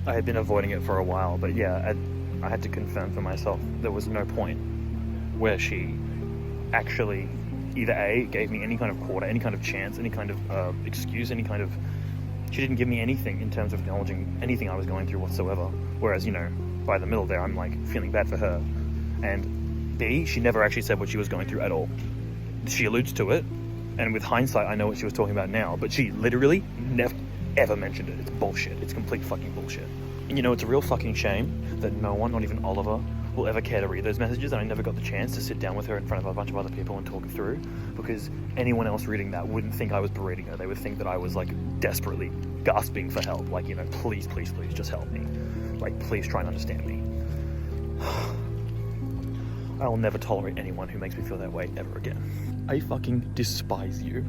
I had been avoiding it for a while, but yeah, I had to confirm for myself there was no point where she actually either A, gave me any kind of quarter, any kind of chance, any kind of excuse, any kind of... She didn't give me anything in terms of acknowledging anything I was going through whatsoever. Whereas, you know, by the middle there, I'm like feeling bad for her. And B, she never actually said what she was going through at all. She alludes to it, and with hindsight, I know what she was talking about now, but she literally never ever mentioned it. It's bullshit. It's complete fucking bullshit. And you know, it's a real fucking shame that no one, not even Oliver, will ever care to read those messages, and I never got the chance to sit down with her in front of a bunch of other people and talk it through, because anyone else reading that wouldn't think I was berating her. They would think that I was like desperately gasping for help, like, you know, please, please, please, just help me. Like, please try and understand me. I will never tolerate anyone who makes me feel that way ever again. I fucking despise you.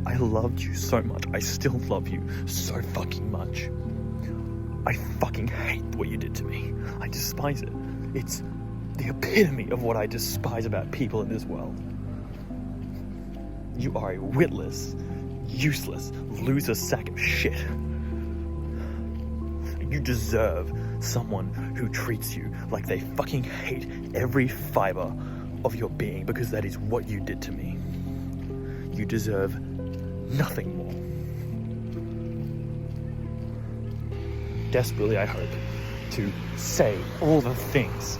I loved you so much. I still love you so fucking much. I fucking hate what you did to me. I despise it. It's the epitome of what I despise about people in this world. You are a witless, useless, loser sack of shit. You deserve someone who treats you like they fucking hate every fiber of your being, because that is what you did to me. You deserve nothing more. Desperately, I hope to say all the things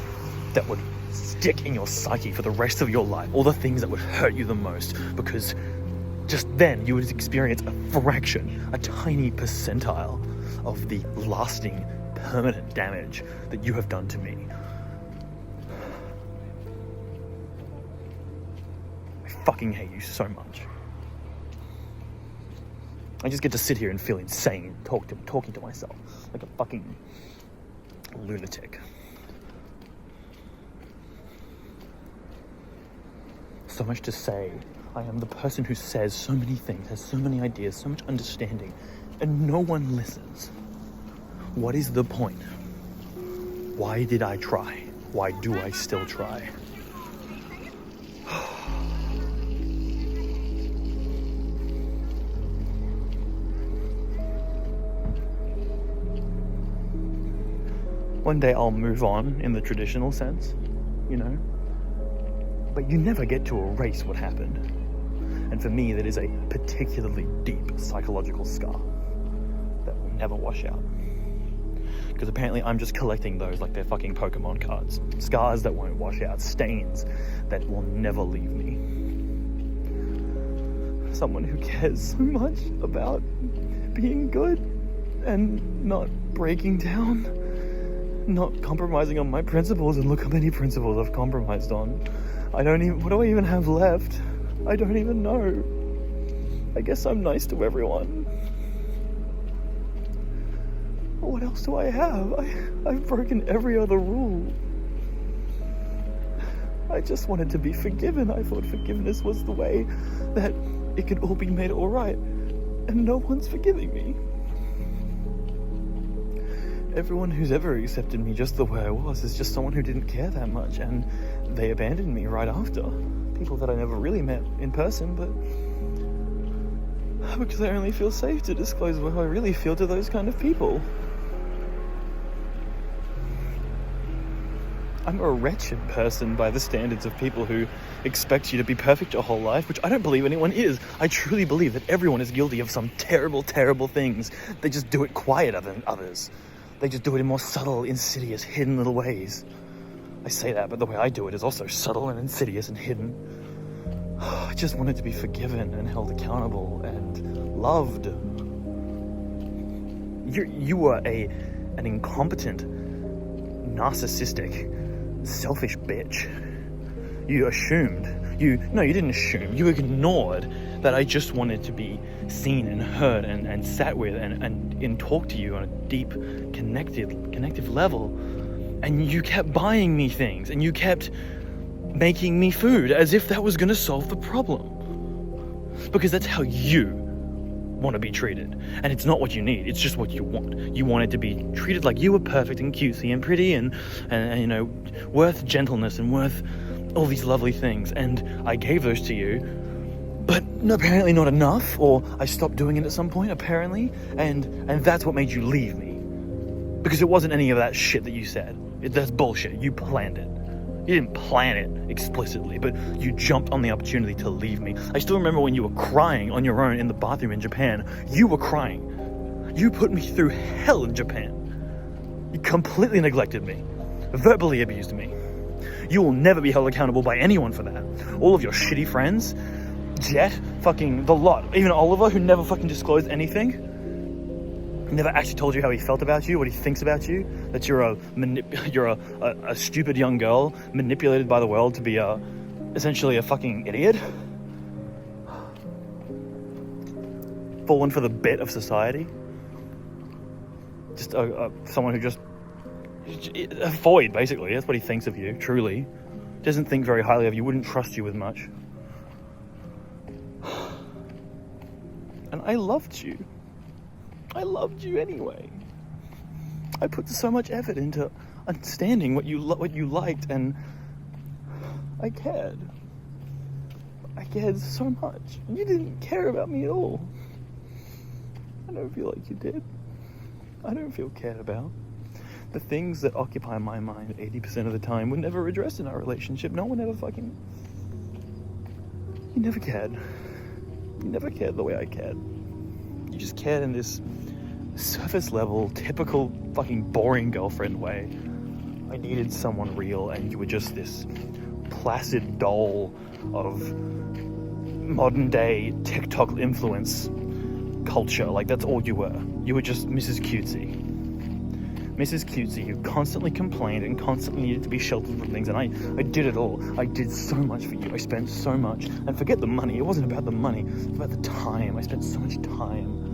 that would stick in your psyche for the rest of your life, all the things that would hurt you the most, because just then you would experience a fraction, a tiny percentile of the lasting, permanent damage that you have done to me. I fucking hate you so much. I just get to sit here and feel insane talking to myself like a fucking lunatic. So much to say. I am the person who says so many things, has so many ideas, so much understanding, and no one listens. What is the point? Why did I try? Why do I still try? One day I'll move on in the traditional sense, you know? But you never get to erase what happened. And for me, that is a particularly deep psychological scar that will never wash out. Because apparently I'm just collecting those like they're fucking Pokemon cards. Scars that won't wash out, stains that will never leave me. Someone who cares so much about being good and not breaking down, not compromising on my principles, and look how many principles I've compromised on. What do I even have left? I don't even know. I guess I'm nice to everyone. What else do I have? I've broken every other rule. I just wanted to be forgiven. I thought forgiveness was the way that it could all be made all right. And no one's forgiving me. Everyone who's ever accepted me just the way I was is just someone who didn't care that much, and they abandoned me right after. People that I never really met in person, but because I only feel safe to disclose what I really feel to those kind of people. I'm a wretched person by the standards of people who expect you to be perfect your whole life, which I don't believe anyone is. I truly believe that everyone is guilty of some terrible, terrible things. They just do it quieter than others. They just do it in more subtle, insidious, hidden little ways. I say that, but the way I do it is also subtle and insidious and hidden. I just wanted to be forgiven and held accountable and loved. You were an incompetent, narcissistic, selfish bitch. You assumed. You didn't assume. You ignored that I just wanted to be seen and heard and sat with and talk to you on a deep, connective level. And you kept buying me things, and you kept making me food as if that was going to solve the problem. Because that's how you want to be treated. And it's not what you need, it's just what you want. You wanted to be treated like you were perfect and cutesy and pretty and you know, worth gentleness and worth all these lovely things. And I gave those to you, but apparently not enough, or I stopped doing it at some point, apparently, and that's what made you leave me. Because it wasn't any of that shit that you said. That's bullshit. You planned it. You didn't plan it explicitly, but you jumped on the opportunity to leave me. I still remember when you were crying on your own in the bathroom in Japan. You were crying. You put me through hell in Japan. You completely neglected me. Verbally abused me. You will never be held accountable by anyone for that. All of your shitty friends, Jet, fucking the lot, even Oliver, who never fucking disclosed anything, never actually told you how he felt about you, what he thinks about you, that you're a stupid young girl manipulated by the world to be essentially a fucking idiot, fallen for the bit of society, just someone who just a void, basically. That's what he thinks of you, truly. Doesn't think very highly of you, wouldn't trust you with much. And I loved you. I loved you anyway. I put so much effort into understanding what you liked, and I cared. I cared so much. You didn't care about me at all. I don't feel like you did. I don't feel cared about. The things that occupy my mind 80% of the time were never addressed in our relationship. No one ever fucking... You never cared. You never cared the way I cared. You just cared in this surface level, typical fucking boring girlfriend way. I needed someone real, and you were just this placid doll of modern day TikTok influence culture. Like, that's all you were. You were just Mrs. Cutesy. Mrs. Cutesy, who constantly complained and constantly needed to be sheltered from things, and I did it all. I did so much for you. I spent so much. And forget the money. It wasn't about the money. It was about the time. I spent so much time.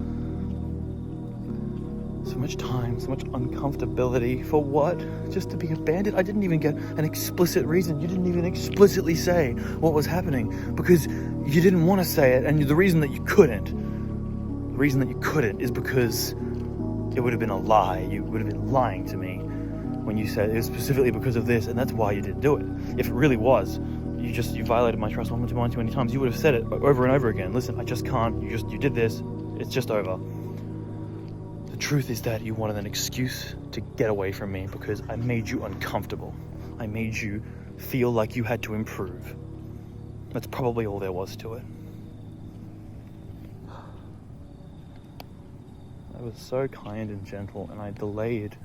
So much time, so much uncomfortability. For what? Just to be abandoned? I didn't even get an explicit reason. You didn't even explicitly say what was happening, because you didn't want to say it, and the reason that you couldn't is because it would have been a lie. You would have been lying to me when you said it was specifically because of this, and that's why you didn't do it. If it really was, you violated my trust one too many times. You would have said it over and over again. Listen, I just can't. You did this. It's just over. The truth is that you wanted an excuse to get away from me because I made you uncomfortable. I made you feel like you had to improve. That's probably all there was to it. I was so kind and gentle, and I delayed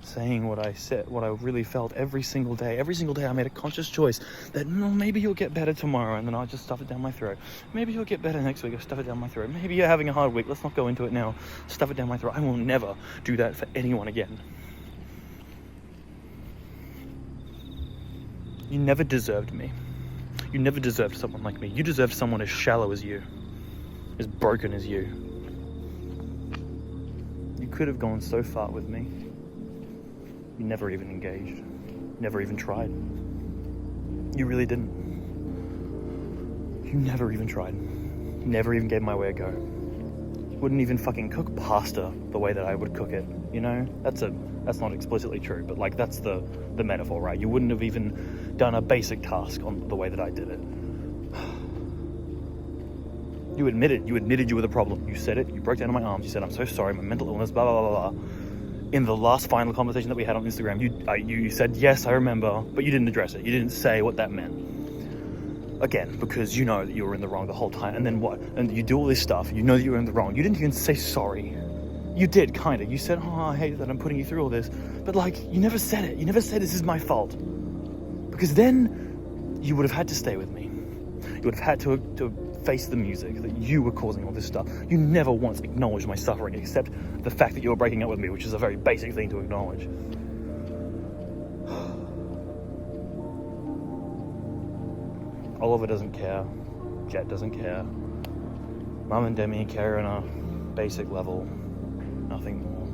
saying what I said, what I really felt every single day. Every single day I made a conscious choice that, maybe you'll get better tomorrow, and then I'll just stuff it down my throat. Maybe you'll get better next week, I'll stuff it down my throat. Maybe you're having a hard week, let's not go into it now. Stuff it down my throat. I will never do that for anyone again. You never deserved me. You never deserved someone like me. You deserved someone as shallow as you, as broken as you. You could have gone so far with me. You never even engaged. Never even tried. You really didn't. You never even tried. Never even gave my way a go. You wouldn't even fucking cook pasta the way that I would cook it, you know? That's not explicitly true, but like that's the metaphor, right? You wouldn't have even done a basic task on the way that I did it. You admitted you were the problem. You said it, you broke down on my arms, you said, I'm so sorry, my mental illness, blah, blah, blah, blah. In the last final conversation that we had on Instagram, you said, yes, I remember, but you didn't address it. You didn't say what that meant. Again, because you know that you were in the wrong the whole time. And then what? And you do all this stuff, you know that you were in the wrong. You didn't even say sorry. You did, kind of. You said, I hate that I'm putting you through all this. But like, you never said it. You never said this is my fault. Because then you would have had to stay with me. You would have had to face the music, that you were causing all this stuff. You never once acknowledged my suffering, except the fact that you were breaking up with me, which is a very basic thing to acknowledge. Oliver doesn't care. Jet doesn't care. Mum and Demi care on a basic level. Nothing more.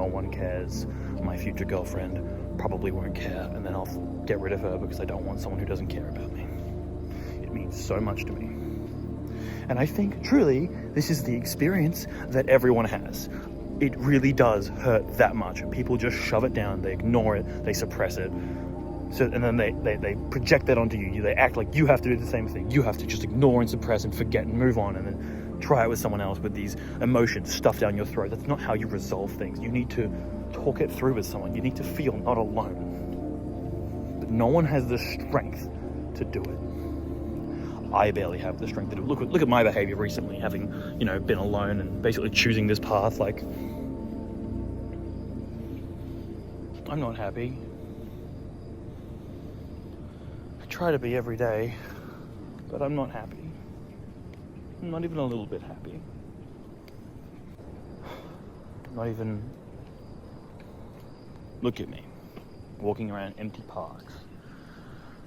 No one cares. My future girlfriend probably won't care, and then I'll get rid of her because I don't want someone who doesn't care about me. It means so much to me. And I think, truly, this is the experience that everyone has. It really does hurt that much. People just shove it down, they ignore it, they suppress it. So, and then they project that onto you. They act like you have to do the same thing. You have to just ignore and suppress and forget and move on. And then try it with someone else with these emotions stuffed down your throat. That's not how you resolve things. You need to talk it through with someone. You need to feel not alone. But no one has the strength to do it. I barely have the strength to do it. Look at my behavior recently, having, been alone and basically choosing this path. Like, I'm not happy. I try to be every day, but I'm not happy. I'm not even a little bit happy. Not even... Look at me, walking around empty parks,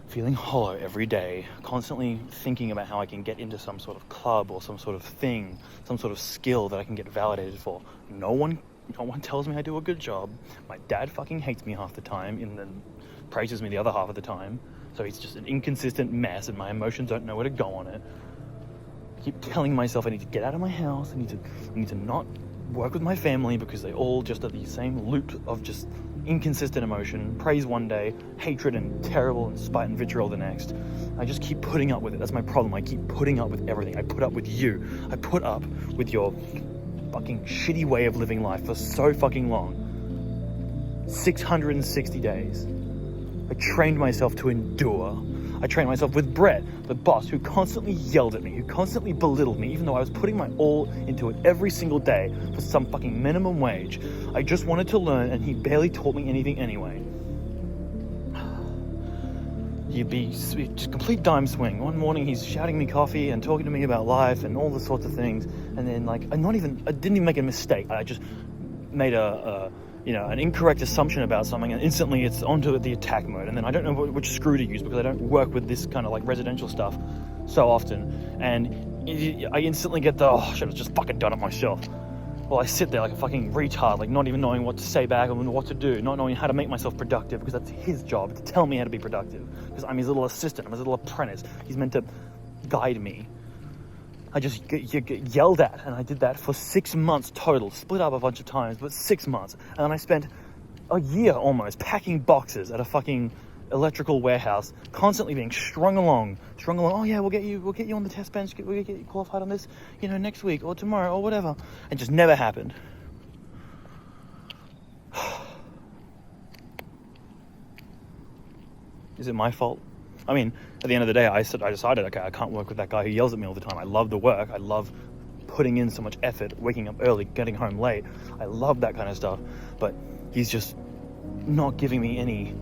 feeling hollow every day, constantly thinking about how I can get into some sort of club or some sort of thing, some sort of skill that I can get validated for. No one tells me I do a good job. My dad fucking hates me half the time and then praises me the other half of the time. So he's just an inconsistent mess and my emotions don't know where to go on it. I keep telling myself I need to get out of my house. I need to not work with my family because they all just are the same loop of just inconsistent emotion, praise one day, hatred and terrible and spite and vitriol the next. I just keep putting up with it. That's my problem. I keep putting up with everything. I put up with you. I put up with your fucking shitty way of living life for so fucking long. 660 days. I trained myself to endure. I trained myself with Brett, the boss, who constantly yelled at me, who constantly belittled me, even though I was putting my all into it every single day for some fucking minimum wage. I just wanted to learn, and he barely taught me anything anyway. He'd be just complete dime swing. One morning he's shouting me coffee and talking to me about life and all the sorts of things, and then I didn't even make a mistake. I just made an incorrect assumption about something, and instantly it's onto the attack mode, and then I don't know which screw to use because I don't work with this kind of like residential stuff so often, and I instantly get the, I should have just fucking done it myself. Well, I sit there like a fucking retard, like not even knowing what to say back and what to do, not knowing how to make myself productive, because that's his job to tell me how to be productive, because I'm his little assistant, I'm his little apprentice. He's meant to guide me. I just get yelled at, and I did that for 6 months total, split up a bunch of times, but 6 months. And then I spent a year almost packing boxes at a fucking electrical warehouse, constantly being strung along. Oh yeah, we'll get you on the test bench, we'll get you qualified on this, next week or tomorrow or whatever. It just never happened. Is it my fault? I mean, at the end of the day, I decided, okay, I can't work with that guy who yells at me all the time. I love the work. I love putting in so much effort, waking up early, getting home late. I love that kind of stuff. But he's just not giving me any...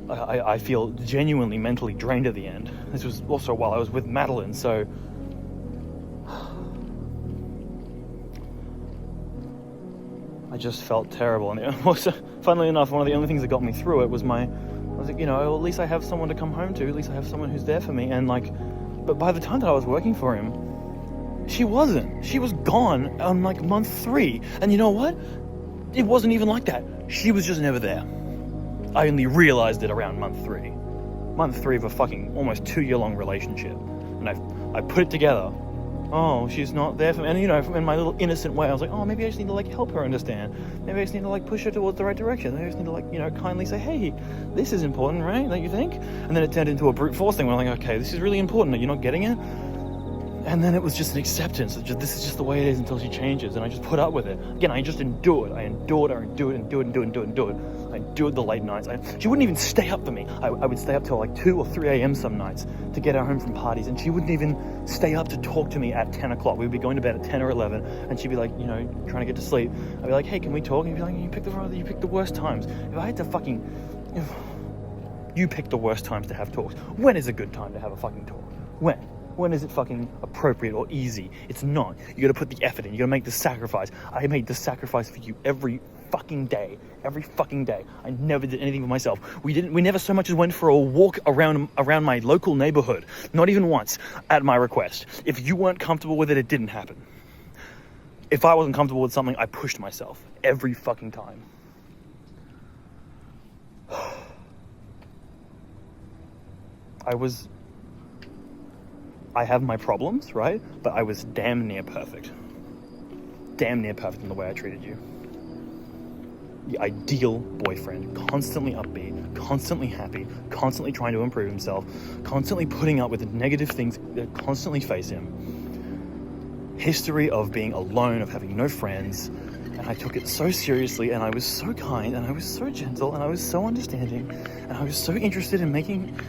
I feel genuinely mentally drained at the end. This was also while I was with Madeline, so... I just felt terrible. And also, funnily enough, one of the only things that got me through it was I was like, well, at least I have someone to come home to. At least I have someone who's there for me. And but by the time that I was working for him, she wasn't. She was gone on month 3. And you know what? It wasn't even like that. She was just never there. I only realized it around month 3. Month 3 of a fucking almost 2-year-long relationship. And I put it together. Oh, she's not there for me. And in my little innocent way, I was like, oh, maybe I just need to help her understand. Maybe I just need to push her towards the right direction. Maybe I just need to kindly say, hey, this is important, right? Don't you think? And then it turned into a brute force thing where I'm like, okay, this is really important. Are you not getting it? And then it was just an acceptance. This is just the way it is until she changes. And I just put up with it. Again, I just endured. I endured I endured the late nights. She wouldn't even stay up for me. I would stay up till 2 or 3 a.m. some nights to get her home from parties. And she wouldn't even stay up to talk to me at 10 o'clock. We'd be going to bed at 10 or 11. And she'd be trying to get to sleep. I'd be like, hey, can we talk? And he'd be like, you pick the worst times. If I had to you pick the worst times to have talks. When is a good time to have a fucking talk? When is it fucking appropriate or easy? It's not. You gotta put the effort in. You gotta make the sacrifice. I made the sacrifice for you every fucking day. I never did anything for myself. We never so much as went for a walk around my local neighborhood. Not even once at my request. If you weren't comfortable with it, it didn't happen. If I wasn't comfortable with something, I pushed myself every fucking time. I have my problems, right? But I was damn near perfect. Damn near perfect in the way I treated you. The ideal boyfriend, constantly upbeat, constantly happy, constantly trying to improve himself, constantly putting up with the negative things that constantly face him. history of being alone, of having no friends, and I took it so seriously, and I was so kind, and I was so gentle, and I was so understanding, and I was so interested in making,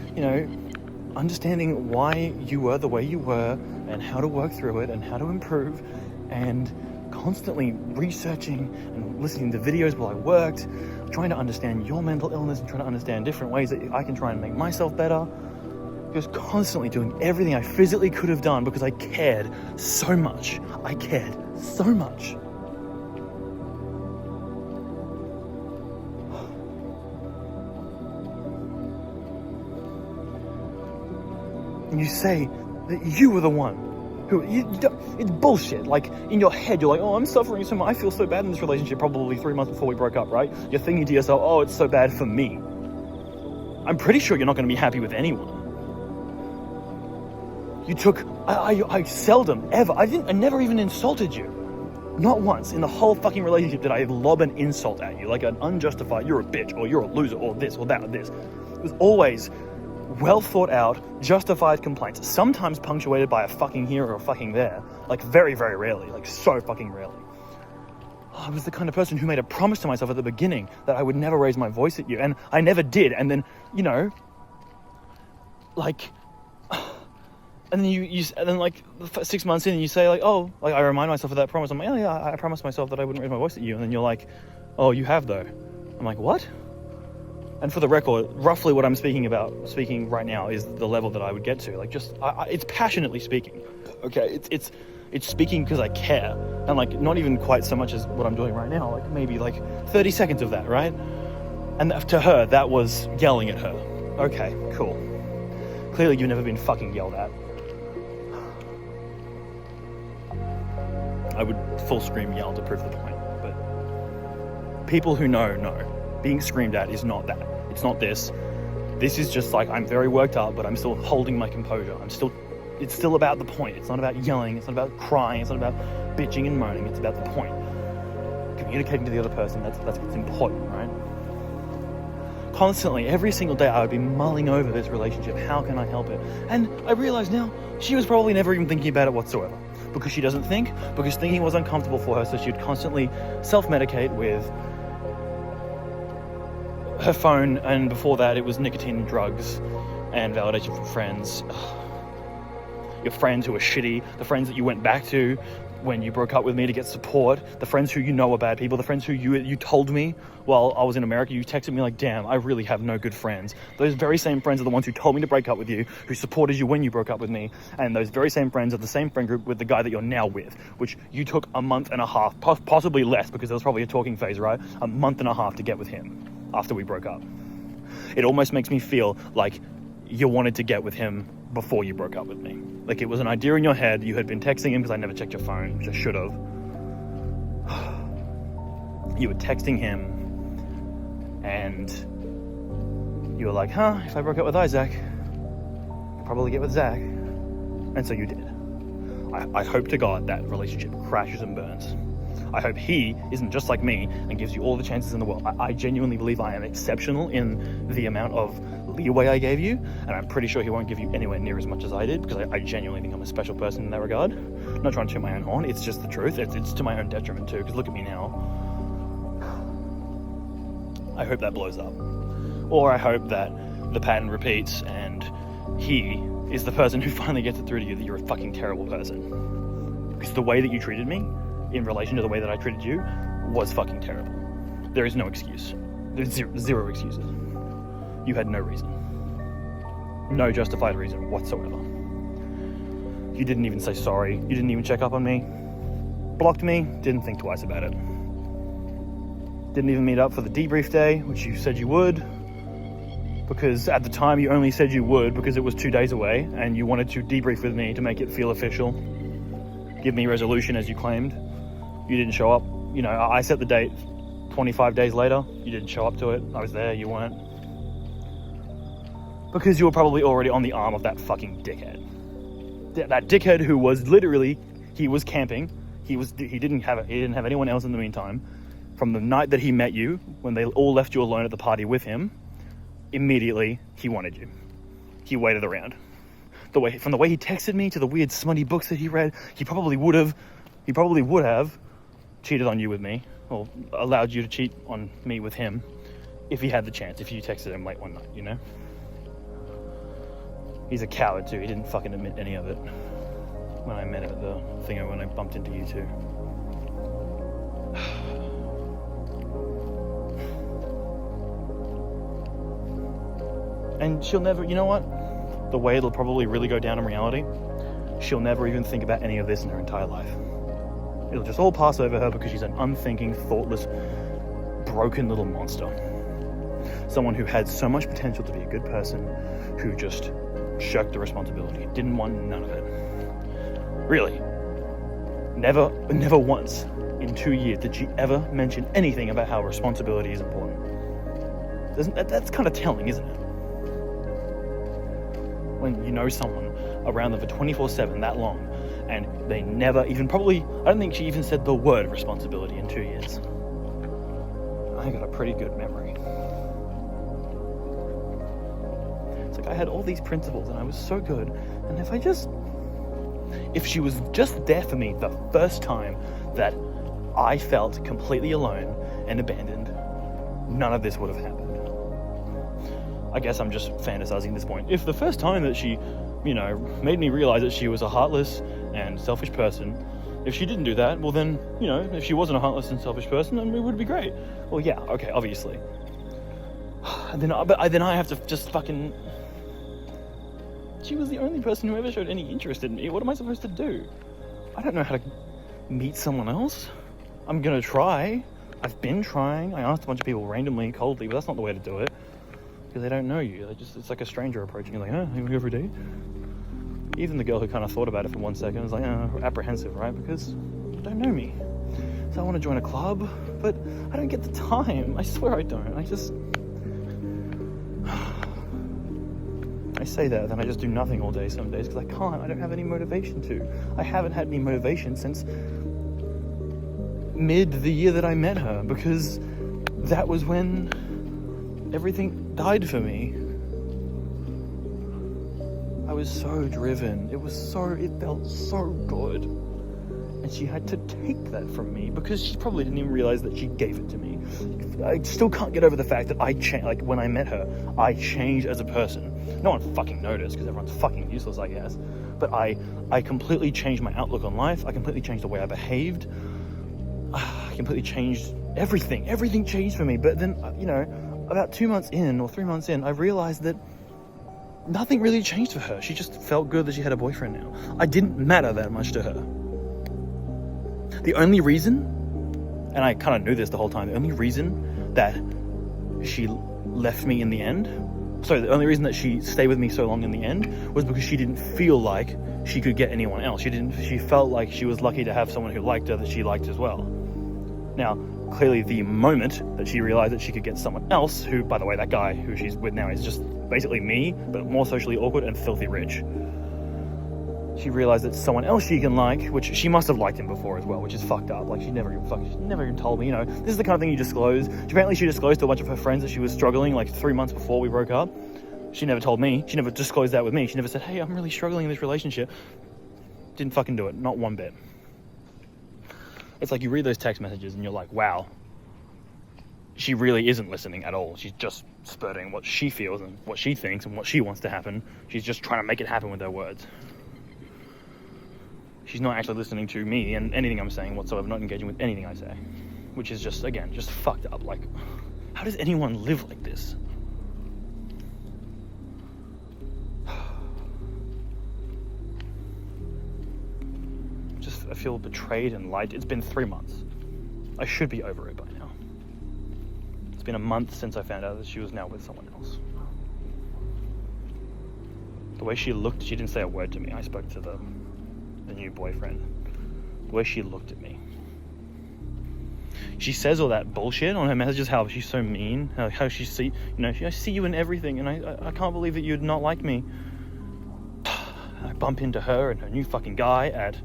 understanding why you were the way you were, and how to work through it, and how to improve, and constantly researching and listening to videos while I worked, trying to understand your mental illness and trying to understand different ways that I can try and make myself better. Just constantly doing everything I physically could have done because I cared so much. I cared so much. And you say that you were the one who, it's bullshit. Like, in your head, you're like, oh, I'm suffering so much. I feel so bad in this relationship probably 3 months before we broke up, right? You're thinking to yourself, oh, it's so bad for me. I'm pretty sure you're not going to be happy with anyone. You took, I seldom, ever, I never even insulted you. Not once in the whole fucking relationship did I lob an insult at you, like an unjustified, you're a bitch, or you're a loser, or this, or that, or this. It was always well thought out, justified complaints, sometimes punctuated by a fucking here or a fucking there, like very, very rarely, like so fucking rarely. I was the kind of person who made a promise to myself at the beginning that I would never raise my voice at you, and I never did, and then, and then and then like 6 months in, you say like, oh, like I remind myself of that promise. I'm like, oh yeah, I promised myself that I wouldn't raise my voice at you, and then you're like, oh, you have though. I'm like, what? And for the record, roughly what I'm speaking right now is the level that I would get to. Like, just, it's passionately speaking. Okay, it's speaking because I care. And like, not even quite so much as what I'm doing right now, like maybe like 30 seconds of that, right? And to her, that was yelling at her. Okay, cool. Clearly you've never been fucking yelled at. I would full scream yell to prove the point, but people who know. Being screamed at is not that. It's not this. This is just like, I'm very worked up, but I'm still holding my composure. It's still about the point. It's not about yelling. It's not about crying. It's not about bitching and moaning. It's about the point. Communicating to the other person, that's what's important, right? Constantly, every single day, I would be mulling over this relationship. How can I help it? And I realize now, she was probably never even thinking about it whatsoever. Because she doesn't think, because thinking was uncomfortable for her, so she'd constantly self-medicate with her phone, and before that it was nicotine and drugs and validation from friends. Your friends who are shitty, the friends that you went back to when you broke up with me to get support, the friends who you know are bad people, the friends who you told me while I was in America, you texted me like, damn, I really have no good friends. Those very same friends are the ones who told me to break up with you, who supported you when you broke up with me, and those very same friends are the same friend group with the guy that you're now with, which you took a month and a half, possibly less, because there was probably a talking phase, right? A month and a half to get with him after we broke up. It almost makes me feel like you wanted to get with him before you broke up with me. Like it was an idea in your head. You had been texting him because I never checked your phone, which I should have. You were texting him and you were like, if I broke up with Isaac, I'd probably get with Zach. And so you did. I hope to God that relationship crashes and burns. I hope he isn't just like me and gives you all the chances in the world. I genuinely believe I am exceptional in the amount of leeway I gave you, and I'm pretty sure he won't give you anywhere near as much as I did, because I genuinely think I'm a special person in that regard. I'm not trying to toot my own horn, it's just the truth. It's to my own detriment too, because look at me now. I hope that blows up. Or I hope that the pattern repeats and he is the person who finally gets it through to you that you're a fucking terrible person. Because the way that you treated me in relation to the way that I treated you was fucking terrible. There is no excuse. There's zero excuses. You had no reason. No justified reason whatsoever. You didn't even say sorry. You didn't even check up on me. Blocked me. Didn't think twice about it. Didn't even meet up for the debrief day, which you said you would. Because at the time you only said you would because it was 2 days away and you wanted to debrief with me to make it feel official. Give me resolution as you claimed. You didn't show up. I set the date 25 days later. You didn't show up to it. I was there, you weren't. Because you were probably already on the arm of that fucking dickhead. That dickhead who was literally, he was camping. He didn't have anyone else in the meantime. From the night that he met you, when they all left you alone at the party with him, immediately he wanted you. He waited around. From the way he texted me to the weird smutty books that he read, he probably would have cheated on you with me, or allowed you to cheat on me with him, if he had the chance, if you texted him late one night, you know? He's a coward too. He didn't fucking admit any of it when I met at the thing, when I bumped into you two. And she'll never, you know what? The way it'll probably really go down in reality, she'll never even think about any of this in her entire life. It'll just all pass over her because she's an unthinking, thoughtless, broken little monster. Someone who had so much potential to be a good person, who just shirked the responsibility, didn't want none of it. Really. Never once in 2 years did she ever mention anything about how responsibility is important. That's kind of telling, isn't it? When you know someone around them for 24/7 that long, and they never even I don't think she even said the word responsibility in 2 years. I got a pretty good memory. It's like I had all these principles and I was so good, and if she was just there for me the first time that I felt completely alone and abandoned, none of this would have happened. I guess I'm just fantasizing at this point. If the first time that she, made me realize that she was a heartless and selfish person, if she didn't do that, well then, if she wasn't a heartless and selfish person, then it would be great. Well, yeah, okay, obviously. And then I have to just fucking... She was the only person who ever showed any interest in me. What am I supposed to do? I don't know how to meet someone else. I'm gonna try. I've been trying. I asked a bunch of people randomly, coldly, but that's not the way to do it. Because they don't know you. It's like a stranger approaching you, like, you want to go for a date? Even the girl who kind of thought about it for 1 second was like, apprehensive, right? Because they don't know me. So I want to join a club, but I don't get the time. I swear I don't. I say that, then I just do nothing all day some days because I can't. I don't have any motivation to. I haven't had any motivation since mid the year that I met her, because that was when everything died for me. I was so driven. It felt so good. And she had to take that from me because she probably didn't even realize that she gave it to me. I still can't get over the fact that I changed. Like, when I met her, I changed as a person. No one fucking noticed because everyone's fucking useless, I guess. But I completely changed my outlook on life. I completely changed the way I behaved. I completely changed everything. Everything changed for me. But then, about 2 months in or 3 months in, I realized that nothing really changed for her. She just felt good that she had a boyfriend now. I didn't matter that much to her. The only reason, and I kind of knew this the whole time, the only reason that she left me in the end, the only reason that she stayed with me so long in the end was because she didn't feel like she could get anyone else. She felt like she was lucky to have someone who liked her that she liked as well. Now, clearly the moment that she realized that she could get someone else, who, by the way, that guy who she's with now is just basically me, but more socially awkward and filthy rich. She realized that someone else she can like, which she must have liked him before as well, which is fucked up. Like, she never even told me, this is the kind of thing you disclose. Apparently she disclosed to a bunch of her friends that she was struggling like 3 months before we broke up. She never told me. She never disclosed that with me. She never said, hey, I'm really struggling in this relationship. Didn't fucking do it. Not one bit. It's like you read those text messages and you're like, wow, she really isn't listening at all. She's just spurting what she feels and what she thinks and what she wants to happen. She's just trying to make it happen with her words. She's not actually listening to me and anything I'm saying whatsoever, not engaging with anything I say, which is just, again, just fucked up. Like, how does anyone live like this? I feel betrayed and lied. It's been 3 months. I should be over it by now. It's been a month since I found out that she was now with someone else. The way she looked, she didn't say a word to me. I spoke to the new boyfriend. The way she looked at me. She says all that bullshit on her messages, how she's so mean, how she I see you in everything, and I can't believe that you'd not like me. I bump into her and her new fucking guy at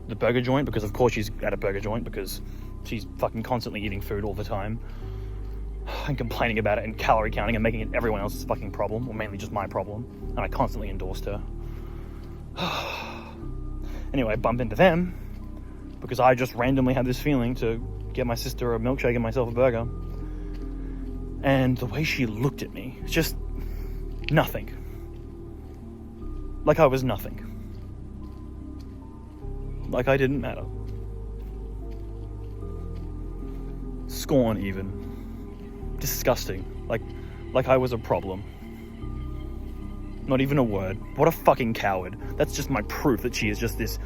the burger joint, because of course she's at a burger joint, because she's fucking constantly eating food all the time and complaining about it and calorie counting and making it everyone else's fucking problem, or mainly just my problem, and I constantly endorsed her. Anyway, I bump into them because I just randomly had this feeling to get my sister a milkshake and myself a burger. And the way she looked at me, just nothing. Like I was nothing. Like I didn't matter. Scorn even. Disgusting. Like I was a problem. Not even a word. What a fucking coward. That's just my proof that she is just this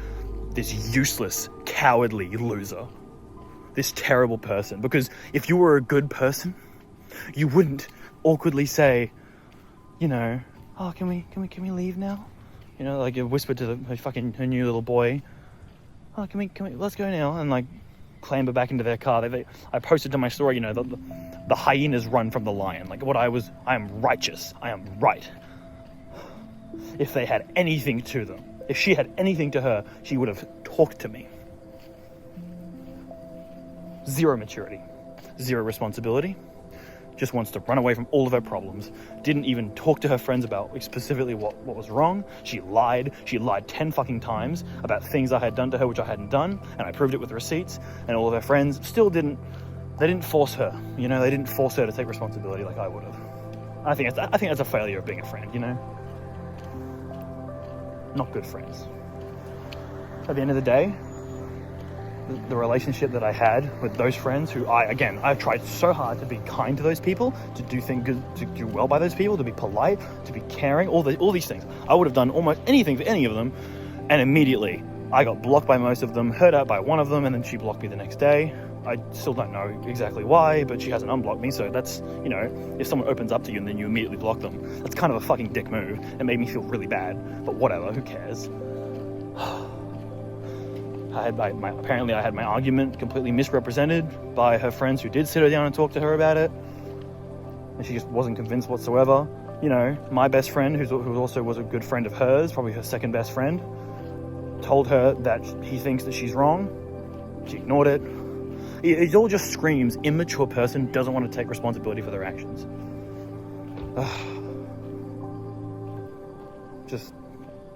useless, cowardly loser. This terrible person. Because if you were a good person, you wouldn't awkwardly say, you know, oh, can we leave now? You know, like you whisper to her new little boy, oh, can we, let's go now, and like clamber back into their car. I posted to my story, you know, the hyenas run from the lion. Like I am righteous. I am right. If they had anything to them, if she had anything to her, she would have talked to me. Zero maturity, zero responsibility. Just wants to run away from all of her problems. Didn't even talk to her friends about specifically what was wrong. She lied 10 fucking times about things I had done to her which I hadn't done, and I proved it with receipts, and all of her friends still didn't force her, you know, they didn't force her to take responsibility like I would have. I think that's a failure of being a friend, you know? Not good friends. At the end of the day, the relationship that I had with those friends who I've tried so hard to be kind to those people, to do things good, to do well by those people, to be polite, to be caring, all these things. I would have done almost anything for any of them, and immediately I got blocked by most of them, heard out by one of them, and then she blocked me the next day. I still don't know exactly why, but she hasn't unblocked me, so that's, you know, if someone opens up to you and then you immediately block them, that's kind of a fucking dick move. It made me feel really bad, but whatever, who cares? Apparently I had my argument completely misrepresented by her friends who did sit her down and talk to her about it, and she just wasn't convinced whatsoever. You know, my best friend, who also was a good friend of hers, probably her second best friend, told her that he thinks that she's wrong. She ignored it. It all just screams immature person doesn't want to take responsibility for their actions. Just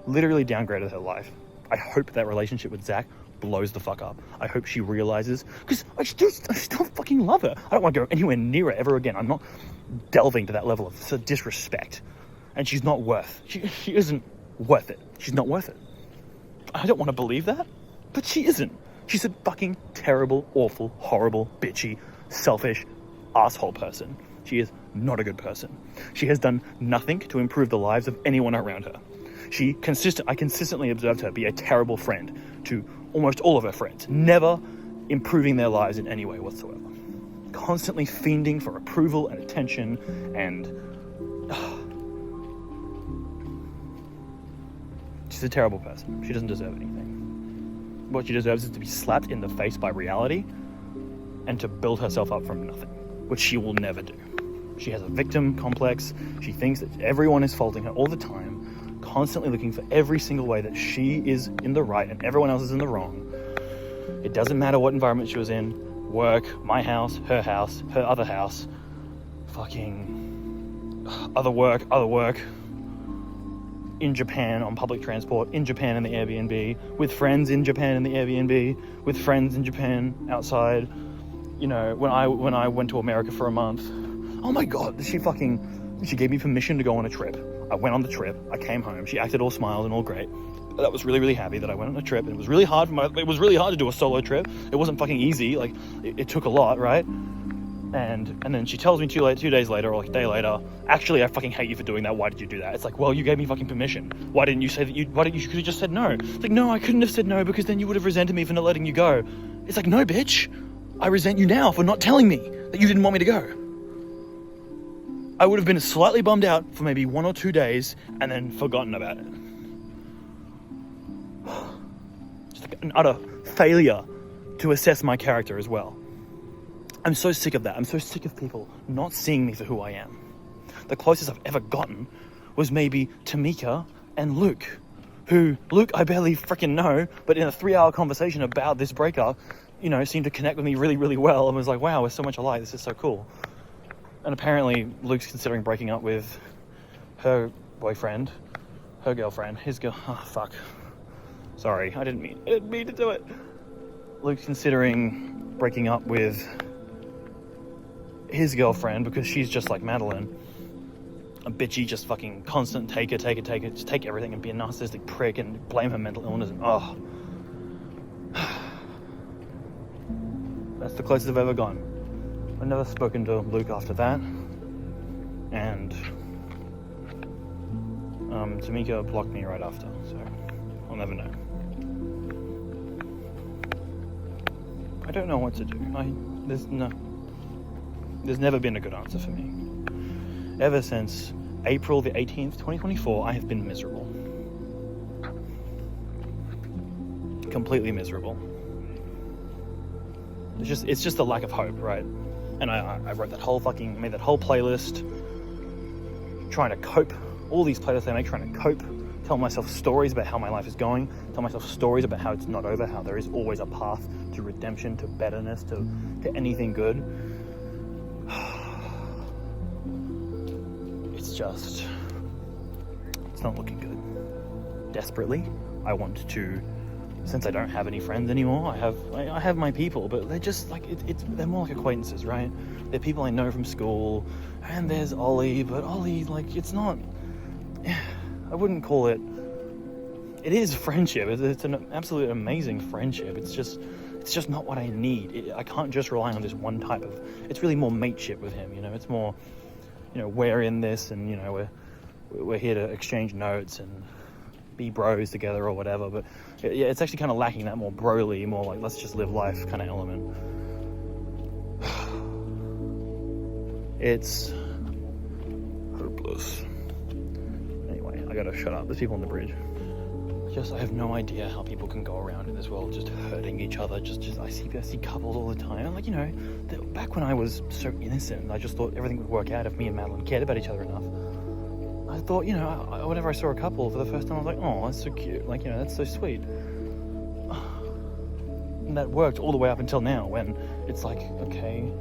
literally downgraded her life. I hope that relationship with Zach blows the fuck up. I hope she realizes, because I still fucking love her. I don't want to go anywhere near her ever again. I'm not delving to that level of disrespect. And she isn't worth it. She's not worth it. I don't want to believe that, but she isn't. She's a fucking terrible, awful, horrible, bitchy, selfish, asshole person. She is not a good person. She has done nothing to improve the lives of anyone around her. I consistently observed her be a terrible friend to almost all of her friends, never improving their lives in any way whatsoever. Constantly fiending for approval and attention, and she's a terrible person. She doesn't deserve anything. What she deserves is to be slapped in the face by reality and to build herself up from nothing, which she will never do. She has a victim complex. She thinks that everyone is faulting her all the time, constantly looking for every single way that she is in the right and everyone else is in the wrong. It doesn't matter what environment she was in, work, my house, her other house, fucking other work, in Japan on public transport, in Japan in the Airbnb, with friends in Japan in the Airbnb, with friends in Japan outside. You know, when I went to America for a month, oh my god, she gave me permission to go on a trip. I went on the trip, I came home, she acted all smiles and all great. That was really, really happy that I went on a trip. It was really hard to do a solo trip. It wasn't fucking easy, like it took a lot, right? And then she tells me 2 days later, or like a day later, actually, I fucking hate you for doing that. Why did you do that? It's like, well, you gave me fucking permission. Why didn't you say that you could have just said no? It's like, no, I couldn't have said no because then you would have resented me for not letting you go. It's like, no, bitch. I resent you now for not telling me that you didn't want me to go. I would have been slightly bummed out for maybe 1 or 2 days and then forgotten about it. Just like an utter failure to assess my character as well. I'm so sick of that. I'm so sick of people not seeing me for who I am. The closest I've ever gotten was maybe Tamika and Luke, who, Luke, I barely freaking know, but in a 3-hour conversation about this breakup, you know, seemed to connect with me really, really well and was like, wow, we're so much alike. This is so cool. And apparently Luke's considering breaking up with her boyfriend, her girlfriend, his girl, oh fuck, sorry, I didn't mean to do it. Luke's considering breaking up with his girlfriend because she's just like Madeline, a bitchy, just fucking constant taker, just take everything and be a narcissistic prick and blame her mental illness, and oh, that's the closest I've ever gone. I've never spoken to Luke after that, and Tamika blocked me right after, so I'll never know. I don't know what to do. There's never been a good answer for me. Ever since April the 18th, 2024, I have been miserable. Completely miserable. It's just a lack of hope, right? And I wrote made that whole playlist, trying to cope. All these playlists I make, trying to cope, tell myself stories about how my life is going, tell myself stories about how it's not over, how there is always a path to redemption, to betterness, to anything good. It's not looking good. Desperately, I want to, since I don't have any friends anymore, I have my people, but they're just like, they're more like acquaintances, right? They're people I know from school, and there's Ollie, but Ollie, like, it's not, I wouldn't call it, it is friendship, it's an absolute amazing friendship, it's just not what I need. I can't just rely on this one type of, it's really more mateship with him, it's more, we're in this, and, we're here to exchange notes and be bros together or whatever, but yeah, it's actually kind of lacking that more broly, more like let's just live life kind of element. It's hopeless. Anyway, I gotta shut up. There's people on the bridge. I have no idea how people can go around in this world just hurting each other. I see couples all the time. And like, back when I was so innocent, I just thought everything would work out if me and Madeline cared about each other enough. I thought, whenever I saw a couple for the first time, I was like, oh, that's so cute. Like, that's so sweet. And that worked all the way up until now, when it's like, okay,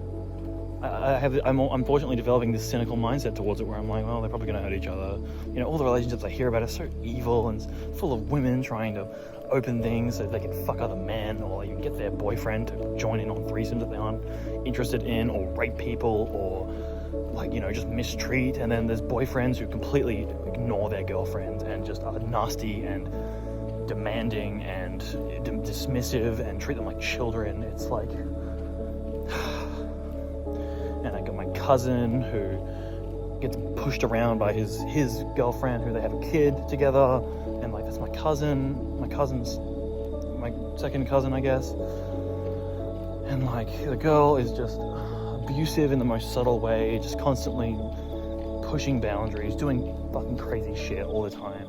I'm unfortunately developing this cynical mindset towards it, where I'm like, well, they're probably going to hurt each other. All the relationships I hear about are so evil and full of women trying to open things so they can fuck other men, or you get their boyfriend to join in on threesomes that they aren't interested in, or rape people, or just mistreat. And then there's boyfriends who completely ignore their girlfriends and just are nasty and demanding and dismissive and treat them like children. It's like, and I got my cousin who gets pushed around by his girlfriend, who they have a kid together, and like, that's my cousin's my second cousin, I guess, and like, the girl is just abusive in the most subtle way, just constantly pushing boundaries, doing fucking crazy shit all the time,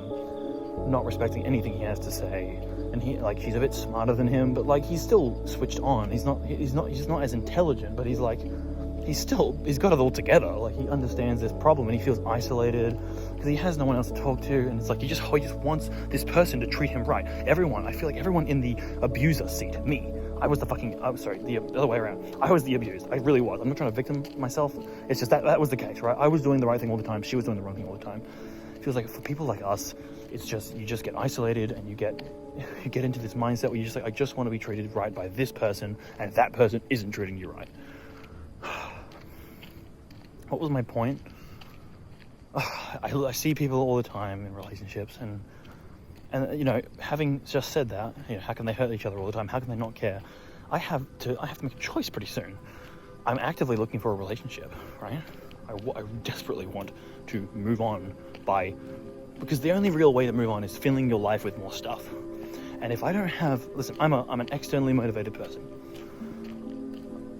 not respecting anything he has to say. And she's a bit smarter than him, but like, he's still switched on. He's just not as intelligent, but he's got it all together. Like, he understands this problem, and he feels isolated because he has no one else to talk to. And it's like, he just wants this person to treat him right. I feel like everyone in the abuser seat, me, the other way around. I was the abused. I really was. I'm not trying to victim myself. It's just that was the case, right? I was doing the right thing all the time. She was doing the wrong thing all the time. It feels like for people like us, it's just, you just get isolated, and you get into this mindset where you're just like, I just want to be treated right by this person, and that person isn't treating you right. What was my point? I see people all the time in relationships, and having just said that, how can they hurt each other all the time? How can they not care? I have to make a choice pretty soon. I'm actively looking for a relationship, right? I desperately want to move on because the only real way to move on is filling your life with more stuff. And if I don't I'm an externally motivated person.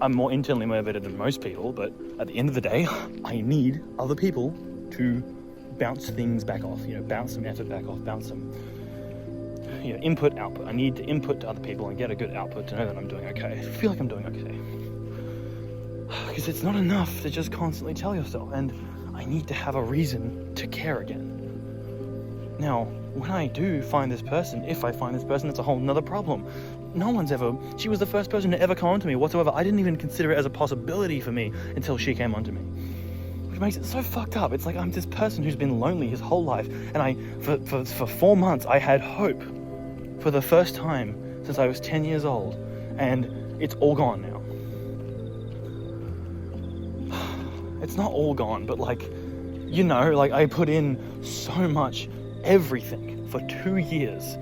I'm more internally motivated than most people, but at the end of the day, I need other people to bounce things back off, bounce some effort back off, bounce some, input, output. I need to input to other people and get a good output to know that I'm doing okay. I feel like I'm doing okay. Because it's not enough to just constantly tell yourself, and I need to have a reason to care again. Now, when I do find this person, if I find this person, it's a whole nother problem. She was the first person to ever come onto me whatsoever. I didn't even consider it as a possibility for me until she came onto me. which makes it so fucked up. It's like I'm this person who's been lonely his whole life, and for 4 months I had hope for the first time since I was 10 years old, and it's all gone now. It's not all gone, but like, you know, like I put in so much everything for 2 years,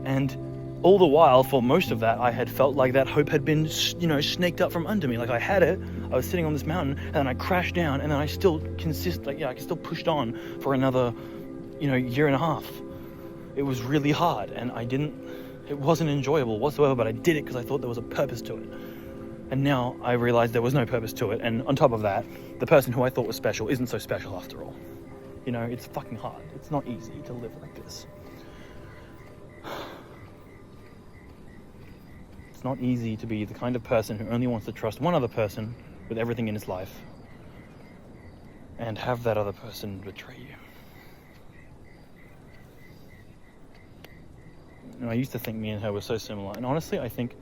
and all the while, for most of that, I had felt like that hope had been, you know, snaked up from under me. Like I had it, I was sitting on this mountain, and then I crashed down, and then I still I still pushed on for another, you know, year and a half. It was really hard, and it wasn't enjoyable whatsoever, but I did it because I thought there was a purpose to it. And now I realized there was no purpose to it, and on top of that, the person who I thought was special isn't so special after all. You know, it's fucking hard. It's not easy to live like this. It's not easy to be the kind of person who only wants to trust one other person with everything in his life and have that other person betray you. And I used to think me and her were so similar, and honestly I think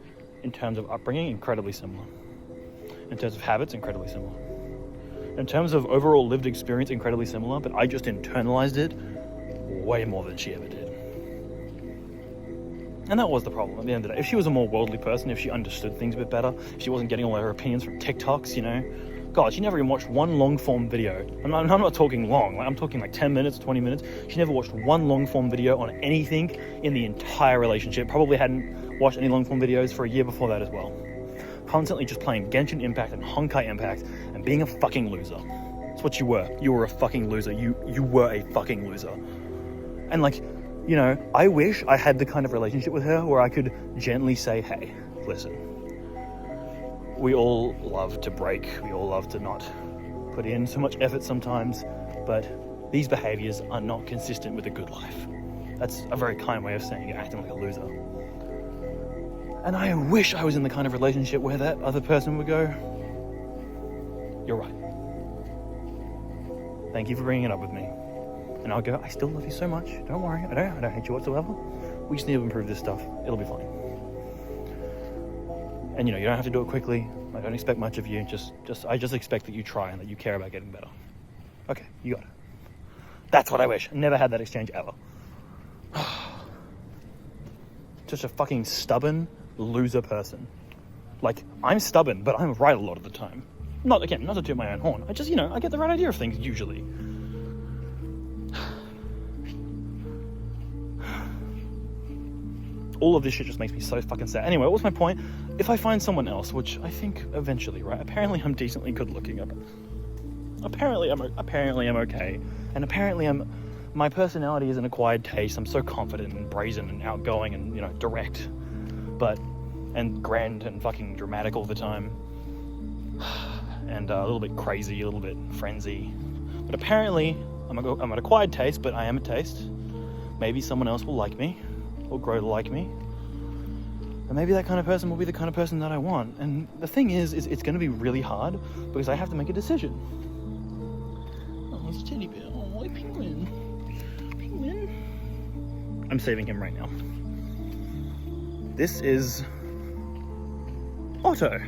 in terms of upbringing, incredibly similar. In terms of habits, incredibly similar. In terms of overall lived experience, incredibly similar, but I just internalized it way more than she ever did. And that was the problem at the end of the day. If she was a more worldly person, if she understood things a bit better, if she wasn't getting all her opinions from TikToks, you know, God, she never even watched one long-form video. I'm not talking long, like I'm talking like 10 minutes, 20 minutes. She never watched one long-form video on anything in the entire relationship. Probably hadn't watched any long-form videos for a year before that as well. Constantly just playing Genshin Impact and Honkai Impact and being a fucking loser. That's what you were. You were a fucking loser. You were a fucking loser. And like, you know, I wish I had the kind of relationship with her where I could gently say, hey, listen, we all love to break. We all love to not put in so much effort sometimes, but these behaviors are not consistent with a good life. That's a very kind way of saying you're acting like a loser. And I wish I was in the kind of relationship where that other person would go, you're right. Thank you for bringing it up with me. And I'll go, I still love you so much. Don't worry. I don't hate you whatsoever. We just need to improve this stuff. It'll be fine. And you know, you don't have to do it quickly. I don't expect much of you. I just expect that you try and that you care about getting better. Okay, you got it. That's what I wish. I never had that exchange ever. Just a fucking stubborn loser person. Like, I'm stubborn, but I'm right a lot of the time. Not to toot my own horn. I just, you know, I get the right idea of things usually. All of this shit just makes me so fucking sad. Anyway, what was my point? If I find someone else, which I think eventually, right? Apparently I'm decently good looking. Apparently I'm okay. And apparently my personality is an acquired taste. I'm so confident and brazen and outgoing and, you know, direct. And grand and fucking dramatic all the time. And a little bit crazy, a little bit frenzy. But apparently I'm an acquired taste, but I am a taste. Maybe someone else will like me. Or grow to like me, and maybe that kind of person will be the kind of person that I want. And the thing is it's going to be really hard because I have to make a decision. Oh, it's a teddy bear. Oh, a penguin. I'm saving him right now. This is Otto.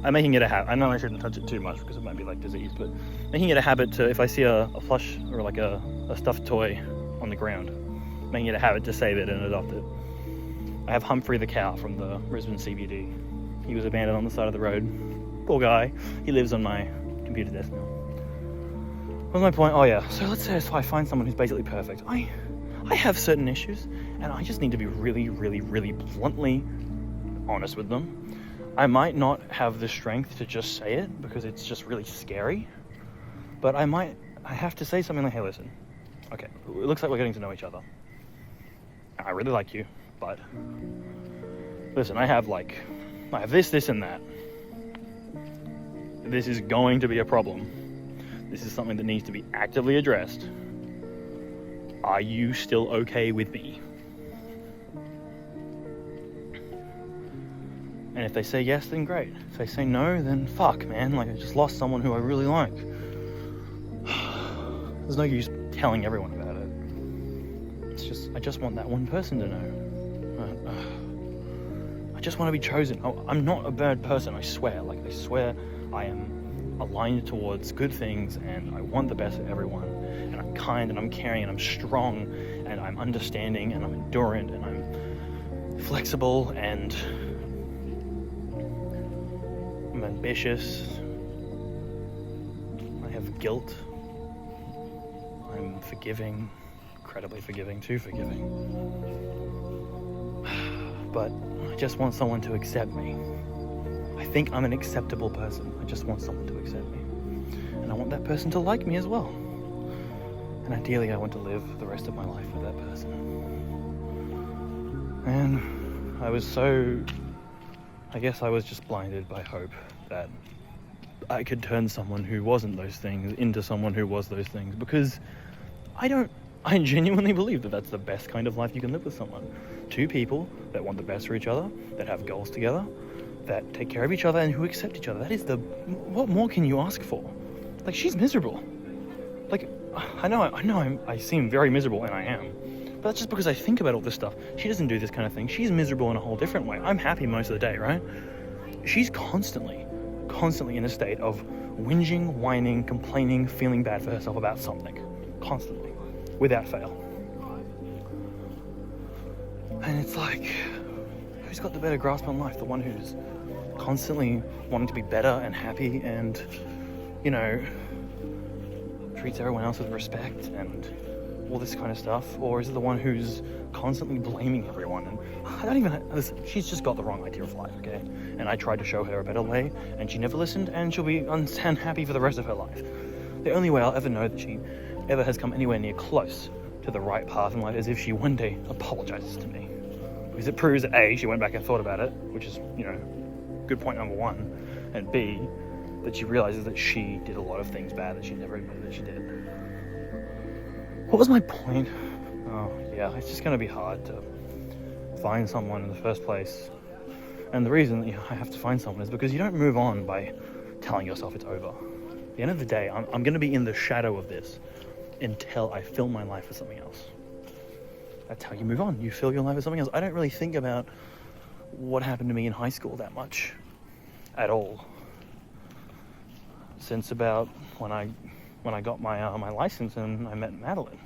I'm making it a habit. I know I shouldn't touch it too much because it might be like disease, but making it a habit to, if I see a plush or like a stuffed toy on the ground, making it a habit to save it and adopt it. I have Humphrey the cow from the Brisbane CBD. He was abandoned on the side of the road. Poor guy. He lives on my computer desk now. What was my point? Oh yeah, so let's say if I find someone who's basically perfect. I have certain issues, and I just need to be really, really, really bluntly honest with them. I might not have the strength to just say it because it's just really scary, but I have to say something like, hey listen, okay, it looks like we're getting to know each other. I really like you, but listen, I have this, and that. This is going to be a problem. This is something that needs to be actively addressed. Are you still okay with me? And if they say yes, then great. If they say no, then fuck, man. Like, I just lost someone who I really like. There's no use telling everyone about it. I just want that one person to know. I just want to be chosen. I'm not a bad person, I swear. Like, I swear I am aligned towards good things, and I want the best for everyone, and I'm kind, and I'm caring, and I'm strong, and I'm understanding, and I'm endurant, and I'm flexible, and I'm ambitious. I have guilt. I'm forgiving, incredibly forgiving, too forgiving. But I just want someone to accept me. I think I'm an acceptable person. I just want someone to accept me. And I want that person to like me as well. And ideally, I want to live the rest of my life with that person. And I guess I was just blinded by hope that I could turn someone who wasn't those things into someone who was those things, because I genuinely believe that that's the best kind of life you can live with someone. Two people that want the best for each other, that have goals together, that take care of each other, and who accept each other. What more can you ask for? Like, she's miserable. Like, I seem very miserable, and I am. But that's just because I think about all this stuff. She doesn't do this kind of thing. She's miserable in a whole different way. I'm happy most of the day, right? She's constantly in a state of whinging, whining, complaining, feeling bad for herself about something. Constantly. Without fail. And it's like, who's got the better grasp on life? The one who's constantly wanting to be better and happy and, treats everyone else with respect and all this kind of stuff? Or is it the one who's constantly blaming everyone? And listen, she's just got the wrong idea of life, okay? And I tried to show her a better way, and she never listened, and she'll be unhappy for the rest of her life. The only way I'll ever know that she ever has come anywhere near close to the right path in life is if she one day apologizes to me. Because it proves that A, she went back and thought about it, which is, good point number one, and B, that she realizes that she did a lot of things bad that she never admitted that she did. What was my point? Oh, yeah, it's just going to be hard to find someone in the first place. And the reason that I have to find someone is because you don't move on by telling yourself it's over. At the end of the day, I'm going to be in the shadow of this until I fill my life with something else. That's how you move on. You fill your life with something else. I don't really think about what happened to me in high school that much at all. Since about when I got my license and I met Madeline.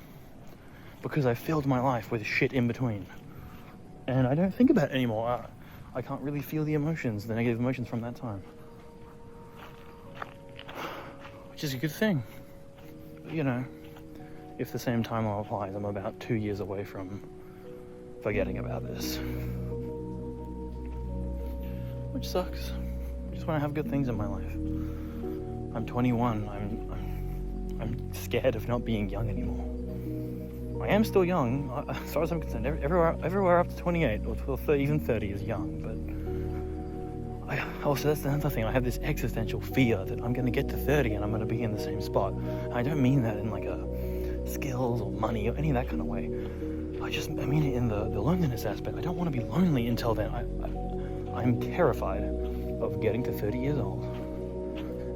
Because I filled my life with shit in between. And I don't think about it anymore. I can't really feel the negative emotions from that time. Which is a good thing. But, if the same timeline applies, I'm about 2 years away from forgetting about this. Which sucks. I just want to have good things in my life. I'm 21. I'm scared of not being young anymore. I am still young, as far as I'm concerned. Everywhere up to 28 or 30, even 30 is young. But also that's another thing. I have this existential fear that I'm going to get to 30 and I'm going to be in the same spot. I don't mean that in like a skills or money or any of that kind of way. I mean it in the loneliness aspect. I don't want to be lonely until then. I'm terrified of getting to 30 years old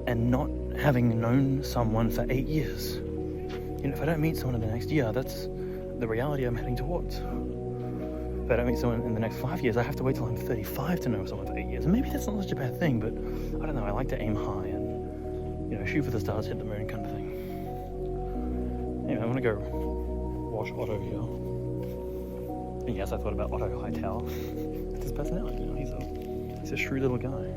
and not having known someone for 8 years. If I don't meet someone in the next year, that's the reality I'm heading towards. If I don't meet someone in the next 5 years, I have to wait till I'm 35 to know someone for 8 years. And maybe that's not such a bad thing, but I don't know. I like to aim high and, shoot for the stars, hit the moon kind of thing. Anyway, I'm gonna go wash Otto here. And yes, I thought about Otto Hightower. It's his personality, he's a shrewd little guy.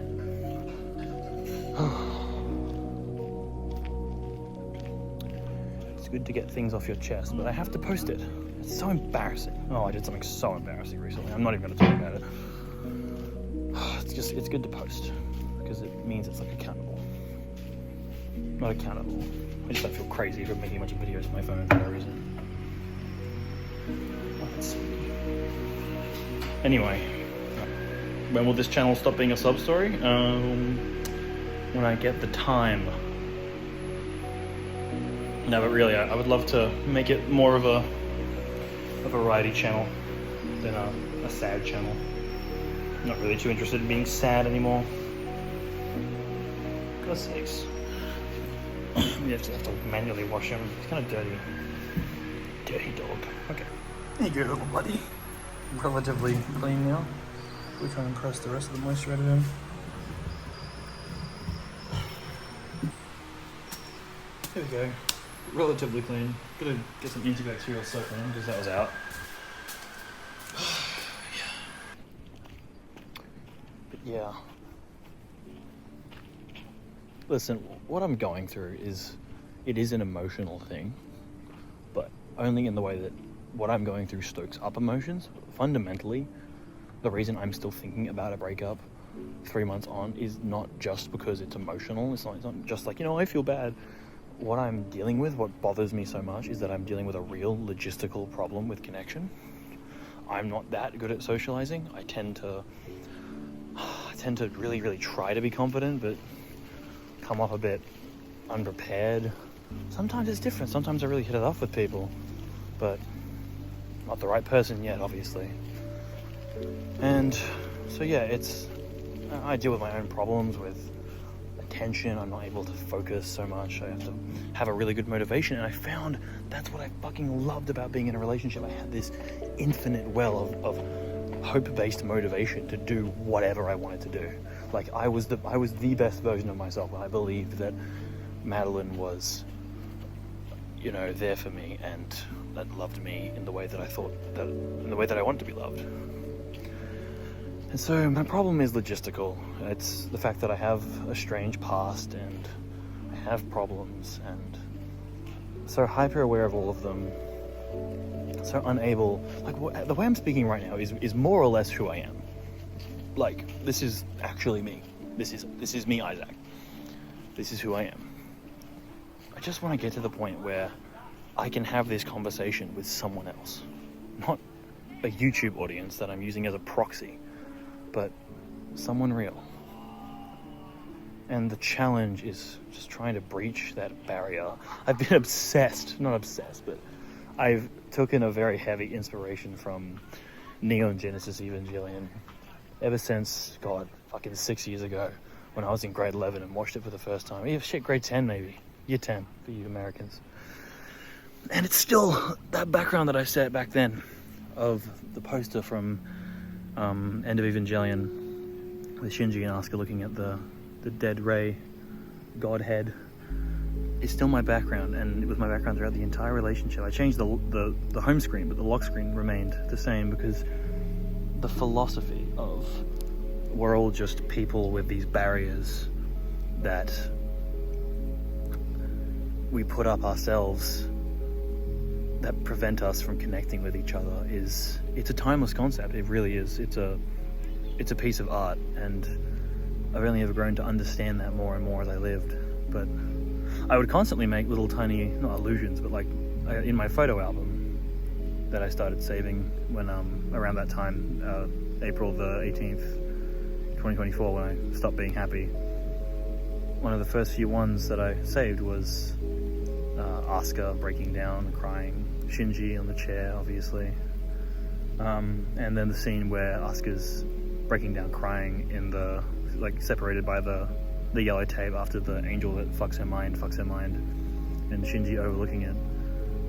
It's good to get things off your chest, but I have to post it. It's so embarrassing. Oh, I did something so embarrassing recently. I'm not even gonna talk about it. It's good to post because it means it's like accountable. Not accountable. I just don't feel crazy for making a bunch of videos on my phone for no reason. Let's see. Anyway, when will this channel stop being a sub story? When I get the time. No, but really, I would love to make it more of a variety channel than a sad channel. I'm not really too interested in being sad anymore. God's sakes. You have to manually wash him. He's kind of dirty. Dirty dog. Okay. There you go, little buddy. Relatively clean now. We try and press the rest of the moisture out of him. There we go. Relatively clean. Gotta get some antibacterial soap on because that was out. Yeah. Listen, what I'm going through it is an emotional thing, but only in the way that what I'm going through stokes up emotions. Fundamentally, the reason I'm still thinking about a breakup 3 months on is not just because it's emotional. It's not just like, I feel bad. What I'm dealing with, what bothers me so much, is that I'm dealing with a real logistical problem with connection. I'm not that good at socializing. I tend to really, really try to be confident, but come off a bit unprepared. Sometimes it's different. Sometimes I really hit it off with people, but not the right person yet, obviously. And so yeah, I deal with my own problems with attention. I'm not able to focus so much. I have to have a really good motivation, and I found that's what I fucking loved about being in a relationship. I had this infinite well of hope-based motivation to do whatever I wanted to do. Like, I was the best version of myself, and I believed that Madeline was, there for me and that loved me in the way that I wanted to be loved. And so my problem is logistical. It's the fact that I have a strange past and I have problems, and so hyper aware of all of them, so unable, the way I'm speaking right now is more or less who I am. Like, this is actually me. This is me, Isaac. This is who I am. I just want to get to the point where I can have this conversation with someone else. Not a YouTube audience that I'm using as a proxy, but someone real. And the challenge is just trying to breach that barrier. I've been not obsessed, but I've taken a very heavy inspiration from Neon Genesis Evangelion ever since, fucking 6 years ago, when I was in grade 11 and watched it for the first time. Yeah, grade 10 maybe. Year 10 for you Americans. And it's still that background that I set back then of the poster from End of Evangelion with Shinji and Asuka looking at the dead Rei godhead. It's still my background, and it was my background throughout the entire relationship. I changed the home screen, but the lock screen remained the same, because the philosophy of we're all just people with these barriers that we put up ourselves that prevent us from connecting with each other it's a timeless concept. It really is. It's a piece of art, and I've only ever grown to understand that more and more as I lived. But I would constantly make little tiny, not illusions, but in my photo album that I started saving when around that time, April the 18th, 2024, when I stopped being happy. One of the first few ones that I saved was Asuka breaking down, crying, Shinji on the chair, obviously, and then the scene where Asuka's breaking down, crying in the separated by the yellow tape after the angel that fucks her mind, and Shinji overlooking it,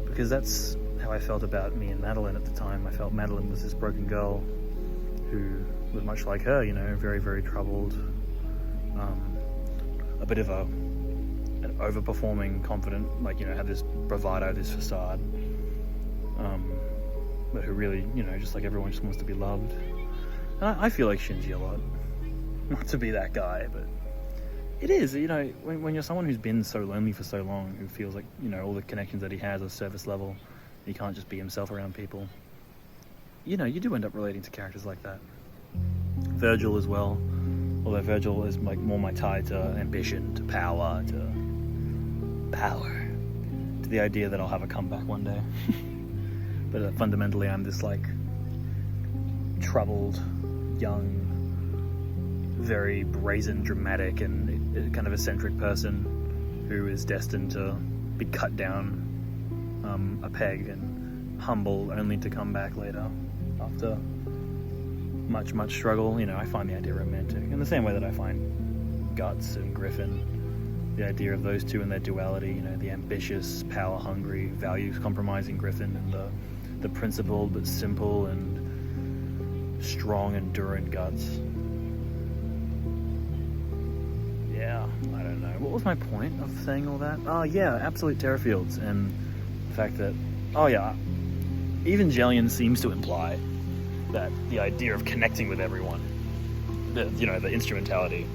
because that's how I felt about me and Madeline at the time. I felt Madeline was this broken girl who was much like her, very, very troubled, a bit of an overperforming, confident, had this bravado, this facade, but who really, just like everyone, just wants to be loved. And I feel like Shinji a lot. Not to be that guy, but it is, when you're someone who's been so lonely for so long, who feels like, all the connections that he has are surface level, he can't just be himself around people, you do end up relating to characters like that. Virgil as well, although Virgil is more my tie to ambition, to power, to the idea that I'll have a comeback one day. But fundamentally I'm this troubled, young, very brazen, dramatic, and kind of eccentric person who is destined to be cut down a peg and humble, only to come back later after much, much struggle. I find the idea romantic in the same way that I find Guts and Griffin, the idea of those two and their duality, the ambitious, power-hungry, values-compromising Griffin, and the principled but simple and strong, enduring Guts. yeah, I don't know. What was my point of saying all that? Oh, yeah, absolute terror fields, and the fact that, oh yeah, Evangelion seems to imply that the idea of connecting with everyone, the instrumentality,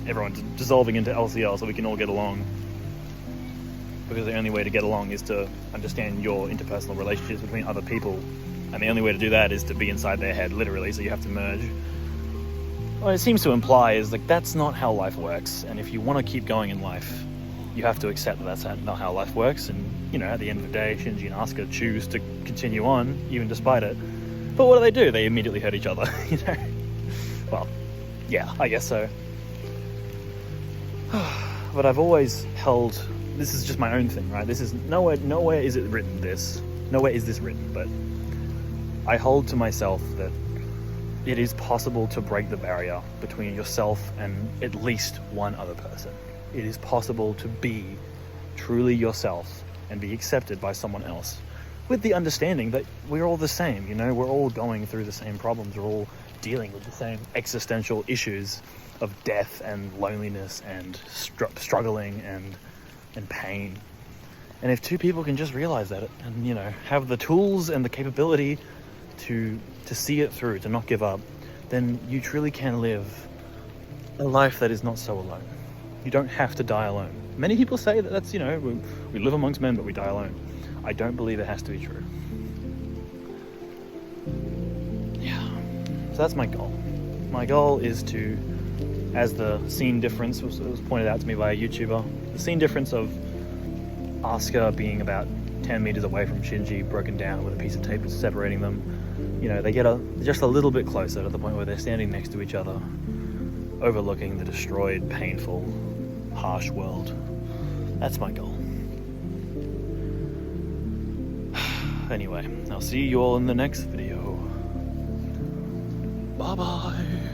everyone dissolving into LCL so we can all get along, because the only way to get along is to understand your interpersonal relationships between other people, and the only way to do that is to be inside their head, literally, so you have to merge. What it seems to imply is like that's not how life works, and if you want to keep going in life, you have to accept that that's not how life works, and at the end of the day, Shinji and Asuka choose to continue on, even despite it. But what do? They immediately hurt each other, Well, yeah, I guess so. But I've always held, this is just my own thing, right? This is nowhere is it written this. Nowhere is this written, but I hold to myself that it is possible to break the barrier between yourself and at least one other person. It is possible to be truly yourself and be accepted by someone else, with the understanding that we're all the same, we're all going through the same problems, we're all dealing with the same existential issues of death and loneliness and struggling and pain. And if two people can just realize that and have the tools and the capability to see it through, to not give up, then you truly can live a life that is not so alone. You don't have to die alone. Many people say that that's, we live amongst men, but we die alone. I don't believe it has to be true. Yeah. So that's my goal. My goal is to, as the scene difference was pointed out to me by a YouTuber, the scene difference of Asuka being about 10 meters away from Shinji, broken down with a piece of tape separating them. They get just a little bit closer to the point where they're standing next to each other, overlooking the destroyed, painful, harsh world. That's my goal. Anyway, I'll see you all in the next video. Bye-bye.